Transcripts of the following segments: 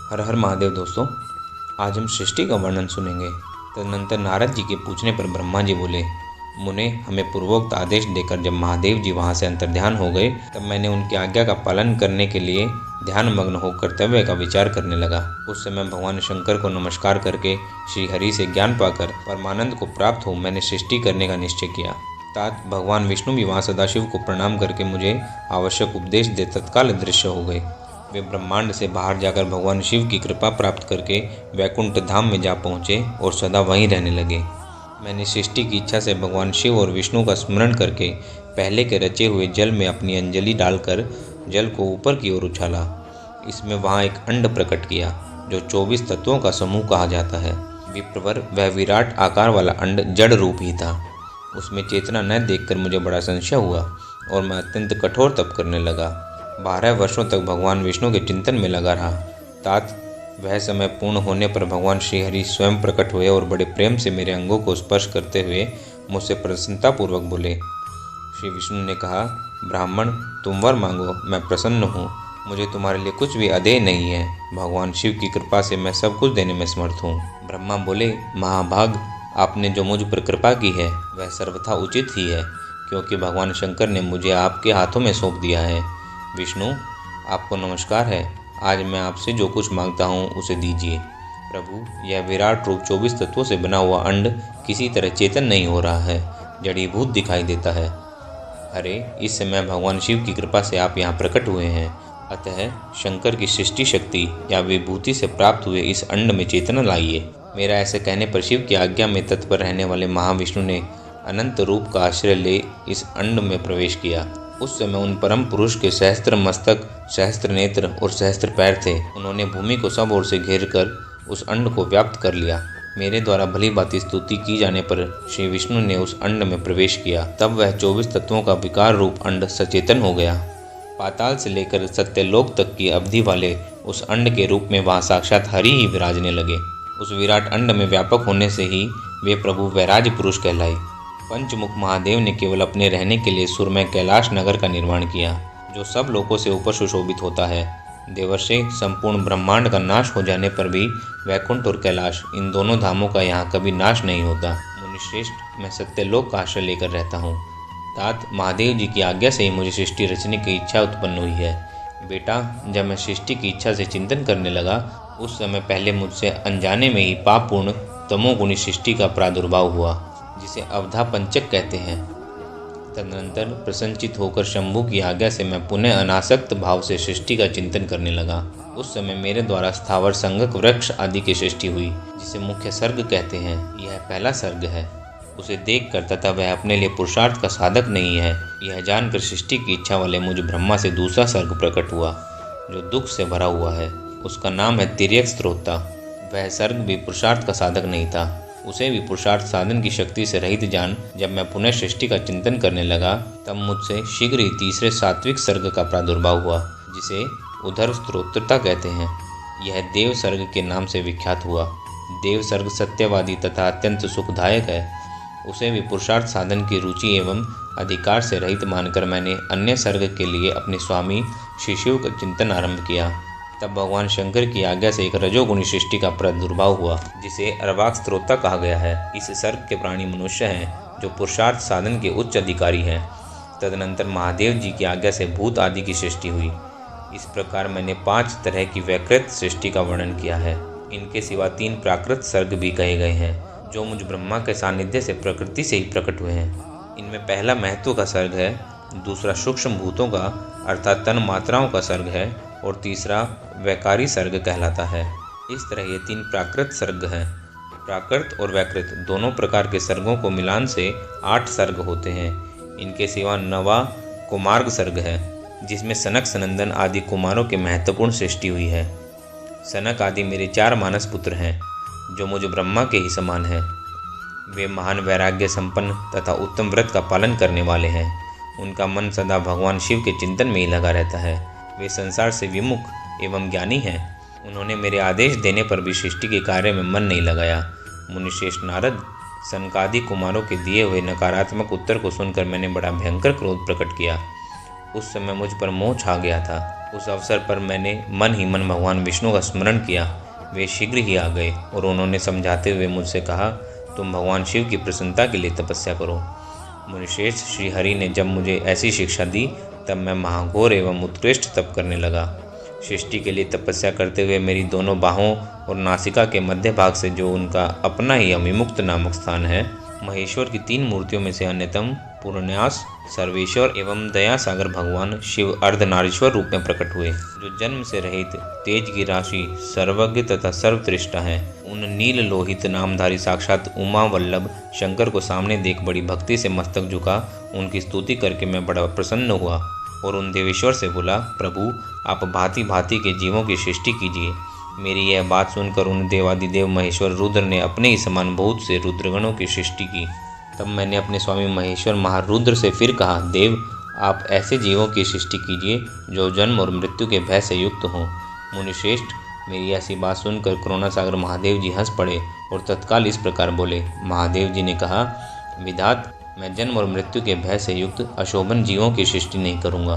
हर हर महादेव दोस्तों, आज हम सृष्टि का वर्णन सुनेंगे। तदनंतर नारद जी के पूछने पर ब्रह्मा जी बोले, मुने, हमें पूर्वोक्त आदेश देकर जब महादेव जी वहाँ से अंतर्ध्यान हो गए, तब मैंने उनकी आज्ञा का पालन करने के लिए ध्यान मग्न हो कर्तव्य का विचार करने लगा। उस समय भगवान शंकर को नमस्कार करके श्री हरि से ज्ञान पाकर परमानंद को प्राप्त हो मैंने सृष्टि करने का निश्चय किया। तात भगवान विष्णु भी वहाँ सदाशिव को प्रणाम करके मुझे आवश्यक उपदेश दे तत्काल दृश्य हो गए। वे ब्रह्मांड से बाहर जाकर भगवान शिव की कृपा प्राप्त करके वैकुंठ धाम में जा पहुँचे और सदा वहीं रहने लगे। मैंने सृष्टि की इच्छा से भगवान शिव और विष्णु का स्मरण करके पहले के रचे हुए जल में अपनी अंजलि डालकर जल को ऊपर की ओर उछाला। इसमें वहाँ एक अंड प्रकट किया जो 24 तत्वों का समूह कहा जाता है। विप्रवर वह विराट आकार वाला अंड जड़ रूप ही था। उसमें चेतना न देखकर मुझे बड़ा संशय हुआ और मैं अत्यंत कठोर तप करने लगा। 12 वर्षों तक भगवान विष्णु के चिंतन में लगा रहा। तात वह समय पूर्ण होने पर भगवान श्रीहरि स्वयं प्रकट हुए और बड़े प्रेम से मेरे अंगों को स्पर्श करते हुए मुझसे प्रसन्नतापूर्वक बोले। श्री विष्णु ने कहा, ब्राह्मण, तुम वर मांगो, मैं प्रसन्न हूँ। मुझे तुम्हारे लिए कुछ भी अदेय नहीं है। भगवान शिव की कृपा से मैं सब कुछ देने में समर्थ हूँ। ब्रह्मा बोले, महाभाग, आपने जो मुझ पर कृपा की है वह सर्वथा उचित ही है, क्योंकि भगवान शंकर ने मुझे आपके हाथों में सौंप दिया है। विष्णु, आपको नमस्कार है। आज मैं आपसे जो कुछ मांगता हूँ उसे दीजिए। प्रभु, यह विराट रूप 24 तत्वों से बना हुआ अंड किसी तरह चेतन नहीं हो रहा है, जड़ीभूत दिखाई देता है। अरे, इस समय भगवान शिव की कृपा से आप यहाँ प्रकट हुए हैं, अतः शंकर की सृष्टि शक्ति या विभूति से प्राप्त हुए इस अंड में चेतना लाइए। मेरा ऐसे कहने पर शिव की आज्ञा में तत्पर रहने वाले महाविष्णु ने अनंत रूप का आश्रय ले इस अंड में प्रवेश किया। उस समय उन परम पुरुष के सहस्त्र मस्तक, सहस्त्र नेत्र और सहस्त्र पैर थे। उन्होंने भूमि को सब ओर से घेर कर उस अंड को व्याप्त कर लिया। मेरे द्वारा भली भांति स्तुति की जाने पर श्री विष्णु ने उस अंड में प्रवेश किया। तब वह 24 तत्वों का विकार रूप अंड सचेतन हो गया। पाताल से लेकर सत्यलोक तक की अवधि वाले उस अंड के रूप में वहाँ साक्षात हरि ही विराजने लगे। उस विराट अंड में व्यापक होने से ही वे प्रभु वैराज पुरुष कहलाए। पंचमुख महादेव ने केवल अपने रहने के लिए सुरमय कैलाश नगर का निर्माण किया, जो सब लोकों से ऊपर सुशोभित होता है। देवर्षि, संपूर्ण ब्रह्मांड का नाश हो जाने पर भी वैकुंठ और कैलाश, इन दोनों धामों का यहाँ कभी नाश नहीं होता। मुनिश्रेष्ठ, मैं सत्यलोक का आश्रय लेकर रहता हूँ। तात, महादेव जी की आज्ञा से ही मुझे सृष्टि रचने की इच्छा उत्पन्न हुई है। बेटा, जब मैं सृष्टि की इच्छा से चिंतन करने लगा, उस समय पहले मुझसे अनजाने में ही पापपूर्ण तमोगुणी सृष्टि का प्रादुर्भाव हुआ, जिसे अवधा पंचक कहते हैं। तदनंतर प्रसन्नचित होकर शंभु की आज्ञा से मैं पुनः अनासक्त भाव से सृष्टि का चिंतन करने लगा। उस समय मेरे द्वारा स्थावर संगक वृक्ष आदि की सृष्टि हुई, जिसे मुख्य सर्ग कहते हैं। यह पहला सर्ग है। उसे देखकर तथा वह अपने लिए पुरुषार्थ का साधक नहीं है, यह जानकर सृष्टि की इच्छा वाले मुझ ब्रह्मा से दूसरा सर्ग प्रकट हुआ, जो दुख से भरा हुआ है। उसका नाम है तिर्यक स्त्रोता। वह सर्ग भी पुरुषार्थ का साधक नहीं था। उसे भी पुरुषार्थ साधन की शक्ति से रहित जान जब मैं पुनः सृष्टि का चिंतन करने लगा, तब मुझसे शीघ्र ही तीसरे सात्विक सर्ग का प्रादुर्भाव हुआ, जिसे उधर स्त्रोत्रता कहते हैं। यह देव सर्ग के नाम से विख्यात हुआ। देव सर्ग सत्यवादी तथा अत्यंत सुखदायक है। उसे भी पुरुषार्थ साधन की रुचि एवं अधिकार से रहित मानकर मैंने अन्य सर्ग के लिए अपने स्वामी श्री शिव का चिंतन आरंभ किया। तब भगवान शंकर की आज्ञा से एक रजोगुणी सृष्टि का प्रादुर्भाव हुआ, जिसे अर्वाक स्त्रोता कहा गया है। इस सर्ग के प्राणी मनुष्य हैं, जो पुरुषार्थ साधन के उच्च अधिकारी हैं। तदनंतर महादेव जी की आज्ञा से भूत आदि की सृष्टि हुई। इस प्रकार मैंने 5 तरह की वैकृत सृष्टि का वर्णन किया है। इनके सिवा 3 प्राकृत सर्ग भी कहे गए हैं, जो मुझ ब्रह्मा के सानिध्य से प्रकृति से ही प्रकट हुए हैं। इनमें पहला महत्व का सर्ग है, दूसरा सूक्ष्म भूतों का अर्थात तन मात्राओं का सर्ग है और तीसरा वैकारी सर्ग कहलाता है। इस तरह ये 3 प्राकृत सर्ग हैं। प्राकृत और वैकृत दोनों प्रकार के सर्गों को मिलान से 8 सर्ग होते हैं। इनके सिवा 9वां कुमार्ग सर्ग है, जिसमें सनक सनंदन आदि कुमारों के महत्वपूर्ण सृष्टि हुई है। सनक आदि मेरे 4 मानस पुत्र हैं, जो मुझ ब्रह्मा के ही समान हैं। वे महान वैराग्य संपन्न तथा उत्तम व्रत का पालन करने वाले हैं। उनका मन सदा भगवान शिव के चिंतन में ही लगा रहता है। वे संसार से विमुख एवं ज्ञानी हैं। उन्होंने मेरे आदेश देने पर भी सृष्टि के कार्य में मन नहीं लगाया। मुनिश्रेष्ठ नारद, सनकादि कुमारों के दिए हुए नकारात्मक उत्तर को सुनकर मैंने बड़ा भयंकर क्रोध प्रकट किया। उस समय मुझ पर मोह छा गया था। उस अवसर पर मैंने मन ही मन भगवान विष्णु का स्मरण किया। वे शीघ्र ही आ गए और उन्होंने समझाते हुए मुझसे कहा, तुम भगवान शिव की प्रसन्नता के लिए तपस्या करो। मुनिश्रेष्ठ श्रीहरि ने जब मुझे ऐसी शिक्षा दी तब मैं महाघोर एवं उत्कृष्ट तप करने लगा। सृष्टि के लिए तपस्या करते हुए मेरी दोनों बाहों और नासिका के मध्य भाग से जो उनका अपना ही अभिमुक्त नामक स्थान है, महेश्वर की 3 मूर्तियों में से अन्यतम पूर्णन्यास सर्वेश्वर एवं दया सागर भगवान शिव अर्धनारीश्वर रूप में प्रकट हुए, जो जन्म से रहित तेज की राशि सर्वज्ञ तथा सर्वदृष्टा है। उन नील लोहित नामधारी साक्षात उमा वल्लभ शंकर को सामने देख बड़ी भक्ति से मस्तक झुका उनकी स्तुति करके मैं बड़ा प्रसन्न हुआ और उन देवेश्वर से बोला, प्रभु आप भांति भांति के जीवों की सृष्टि कीजिए। मेरी यह बात सुनकर उन देवादिदेव महेश्वर रुद्र ने अपने ही समान बहुत से रुद्रगणों की सृष्टि की। तब मैंने अपने स्वामी महेश्वर महारुद्र से फिर कहा, देव आप ऐसे जीवों की सृष्टि कीजिए जो जन्म और मृत्यु के भय से युक्त हों। मुनिश्रेष्ठ, मेरी ऐसी बात सुनकर करुणासागर महादेव जी हंस पड़े और तत्काल इस प्रकार बोले। महादेव जी ने कहा, विधात मैं जन्म और मृत्यु के भय से युक्त अशोभन जीवों की सृष्टि नहीं करूँगा,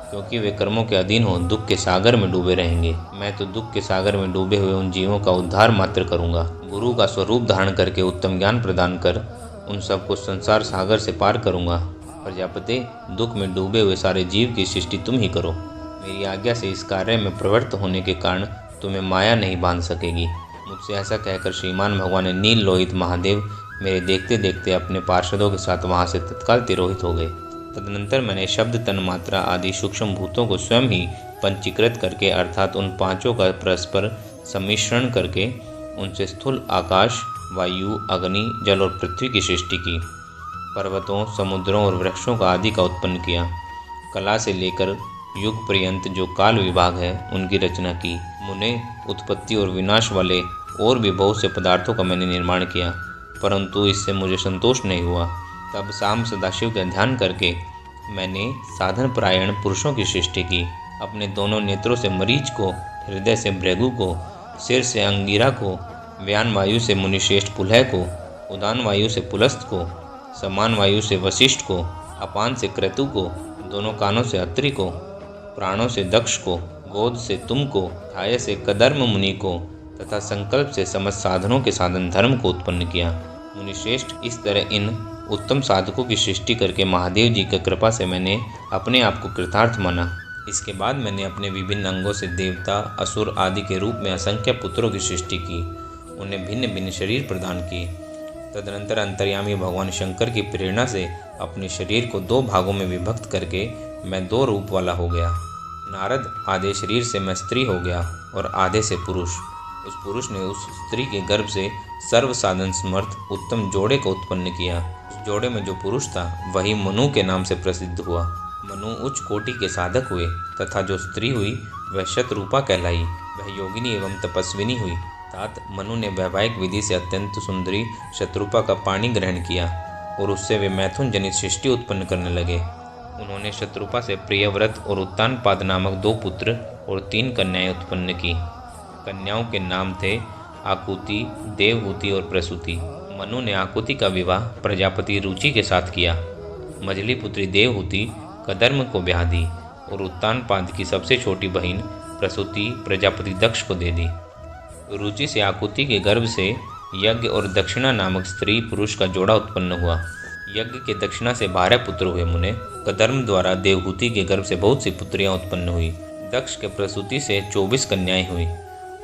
क्योंकि वे कर्मों के अधीन हो दुख के सागर में डूबे रहेंगे। मैं तो दुख के सागर में डूबे हुए उन जीवों का उद्धार मात्र करूँगा। गुरु का स्वरूप धारण करके उत्तम ज्ञान प्रदान कर उन सबको संसार सागर से पार करूँगा। प्रजापते, दुख में डूबे हुए सारे जीव की सृष्टि तुम ही करो। मेरी आज्ञा से इस कार्य में प्रवृत्त होने के कारण तुम्हें माया नहीं बांध सकेगी। मुझसे ऐसा कहकर श्रीमान भगवान नील लोहित महादेव मेरे देखते देखते अपने पार्षदों के साथ वहाँ से तत्काल तिरोहित हो गए। तदनंतर मैंने शब्द, तन मात्रा आदि सूक्ष्म भूतों को स्वयं ही पंचीकृत करके अर्थात उन पांचों का परस्पर सम्मिश्रण करके उनसे स्थूल आकाश, वायु, अग्नि, जल और पृथ्वी की सृष्टि की। पर्वतों, समुद्रों और वृक्षों का आदि का उत्पन्न किया। कला से लेकर युग पर्यंत जो काल विभाग है उनकी रचना की। मुने, उत्पत्ति और विनाश वाले और भी बहुत से पदार्थों का मैंने निर्माण किया, परंतु इससे मुझे संतोष नहीं हुआ। तब शाम सदाशिव का ध्यान करके मैंने साधन परायण पुरुषों की सृष्टि की। अपने दोनों नेत्रों से मरीच को, हृदय से भृगु को, सिर से अंगिरा को, व्यान वायु से मुनिश्रेष्ठ पुलह को, उदान वायु से पुलस्त को, समान वायु से वशिष्ठ को, अपान से क्रतु को, दोनों कानों से अत्रि को, प्राणों से दक्ष को, गोद से तुम को, थाय से कदर्म मुनि को तथा संकल्प से समस्त साधनों के साधन धर्म को उत्पन्न किया। मुनिश्रेष्ठ, इस तरह इन उत्तम साधकों की सृष्टि करके महादेव जी की कृपा से मैंने अपने आप को कृतार्थ माना। इसके बाद मैंने अपने विभिन्न अंगों से देवता, असुर आदि के रूप में असंख्य पुत्रों की सृष्टि की, उन्हें भिन्न भिन्न शरीर प्रदान किए। तदनंतर अंतर्यामी भगवान शंकर की प्रेरणा से अपने शरीर को 2 भागों में विभक्त करके मैं 2 रूप वाला हो गया। नारद, आधे शरीर से मैं स्त्री हो गया और आधे से पुरुष। उस पुरुष ने उस स्त्री के गर्भ से सर्व साधन समर्थ उत्तम जोड़े को उत्पन्न किया। उस जोड़े में जो पुरुष था वही मनु के नाम से प्रसिद्ध हुआ। मनु उच्च कोटि के साधक हुए तथा जो स्त्री हुई वह शतरूपा कहलाई। वह योगिनी एवं तपस्विनी हुई। तात मनु ने वैवाहिक विधि से अत्यंत सुंदरी शतरूपा का पानी ग्रहण किया और उससे वे मैथुन जनित सृष्टि उत्पन्न करने लगे। उन्होंने शतरूपा से प्रियव्रत और उत्तानपाद नामक 2 पुत्र और 3 कन्याएं उत्पन्न की। कन्याओं के नाम थे आकुति, देवहूति और प्रसूति। मनु ने आकुति का विवाह प्रजापति रुचि के साथ किया। मझली पुत्री देवहूति कदर्म को ब्याह दी और उत्तानपाद की सबसे छोटी बहन प्रसूति प्रजापति दक्ष को दे दी। रुचि से आकुति के गर्भ से यज्ञ और दक्षिणा नामक स्त्री पुरुष का जोड़ा उत्पन्न हुआ। यज्ञ के दक्षिणा से 12 पुत्र हुए। मुने, कदर्म द्वारा देवहूति के गर्भ से बहुत सी पुत्रियां उत्पन्न हुई। दक्ष के प्रसूति से 24 कन्याएं हुई।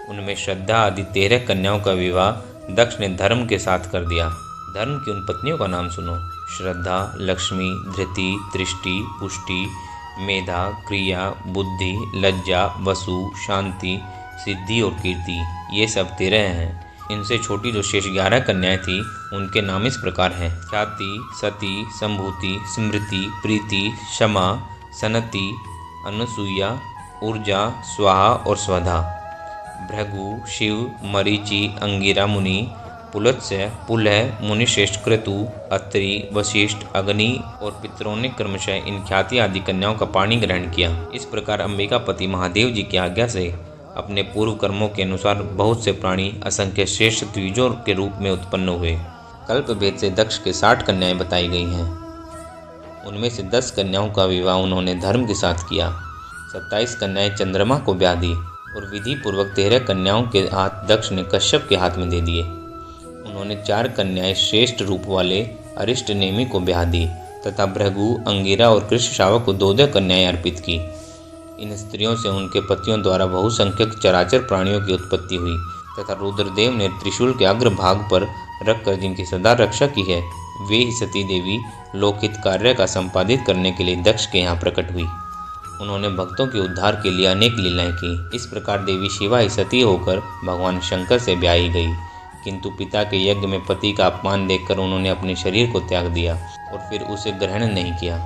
उनमें श्रद्धा आदि 13 कन्याओं का विवाह दक्ष ने धर्म के साथ कर दिया। धर्म की उन पत्नियों का नाम सुनो: श्रद्धा, लक्ष्मी, धृति, दृष्टि, पुष्टि, मेधा, क्रिया, बुद्धि, लज्जा, वसु, शांति, सिद्धि और कीर्ति। ये सब 13 हैं। इनसे छोटी जो शेष 11 कन्याएं थी उनके नाम इस प्रकार हैं: ख्याति, सती, संभूति, स्मृति, प्रीति, क्षमा, सनति, अनुसूया, ऊर्जा, स्वाहा और स्वधा। भृगु, शिव, मरीचि, अंगिरा मुनि, पुलत्स्य, पुलह, मुनिश्रेष्ठ क्रतु, अत्रि, वशिष्ठ, अग्नि और पितरों ने क्रमशः इन ख्याति आदि कन्याओं का पानी ग्रहण किया। इस प्रकार अंबिकापति महादेव जी की आज्ञा से अपने पूर्व कर्मों के अनुसार बहुत से प्राणी असंख्य श्रेष्ठ द्विजों के रूप में उत्पन्न हुए। कल्प भेद से दक्ष के 60 कन्याएं बताई गई हैं। उनमें से 10 कन्याओं का विवाह उन्होंने धर्म के साथ किया। 27 कन्याएं चंद्रमा को ब्याह दी और विधि पूर्वक 13 कन्याओं के हाथ दक्ष ने कश्यप के हाथ में दे दिए। उन्होंने 4 कन्याएं श्रेष्ठ रूप वाले अरिष्ट नेमि को ब्याह दी तथा भृगु, अंगिरा और कृष्ण शावक को 2 कन्याएं अर्पित की। इन स्त्रियों से उनके पतियों द्वारा बहुसंख्यक चराचर प्राणियों की उत्पत्ति हुई तथा रुद्रदेव ने त्रिशूल के अग्रभाग पर रखकर जिनकी सदा रक्षा की है, वे ही सती देवी लोकहित कार्य का संपादित करने के लिए दक्ष के यहाँ प्रकट हुई। उन्होंने भक्तों के उद्धार के लिए अनेक लीलाएं की। इस प्रकार देवी शिवा ही सती होकर भगवान शंकर से ब्याही गई, किंतु पिता के यज्ञ में पति का अपमान देखकर उन्होंने अपने शरीर को त्याग दिया और फिर उसे ग्रहण नहीं किया।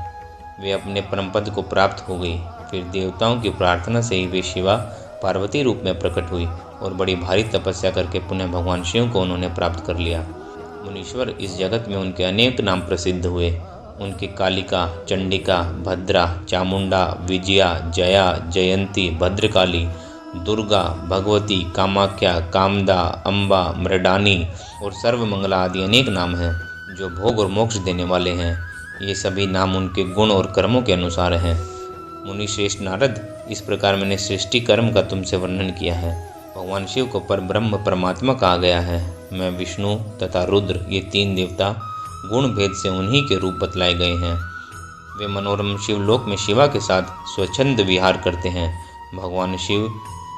वे अपने परमपद को प्राप्त हो गई। फिर देवताओं की प्रार्थना से ही वे शिवा पार्वती रूप में प्रकट हुई और बड़ी भारी तपस्या करके पुनः भगवान शिव को उन्होंने प्राप्त कर लिया। मुनीश्वर इस जगत में उनके अनेक नाम प्रसिद्ध हुए। उनके कालिका, चंडिका, भद्रा, चामुंडा, विजया, जया, जयंती, भद्रकाली, दुर्गा, भगवती, कामाख्या, कामदा, अम्बा, मृडानी और सर्वमंगला आदि अनेक नाम हैं जो भोग और मोक्ष देने वाले हैं। ये सभी नाम उनके गुण और कर्मों के अनुसार हैं। मुनि श्रेष्ठ नारद, इस प्रकार मैंने सृष्टि कर्म का तुमसे वर्णन किया है। भगवान शिव को पर ब्रह्म परमात्मा कहा गया है। मैं विष्णु तथा रुद्र, ये 3 देवता गुण भेद से उन्हीं के रूप बतलाए गए हैं। वे मनोरम शिवलोक में शिवा के साथ स्वच्छंद विहार करते हैं। भगवान शिव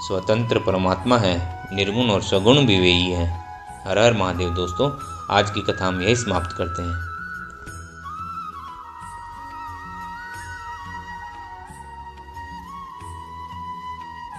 स्वतंत्र परमात्मा है, निर्गुण और सगुण भी वे ही हैं। हर हर महादेव। दोस्तों, आज की कथा हम यही समाप्त करते हैं।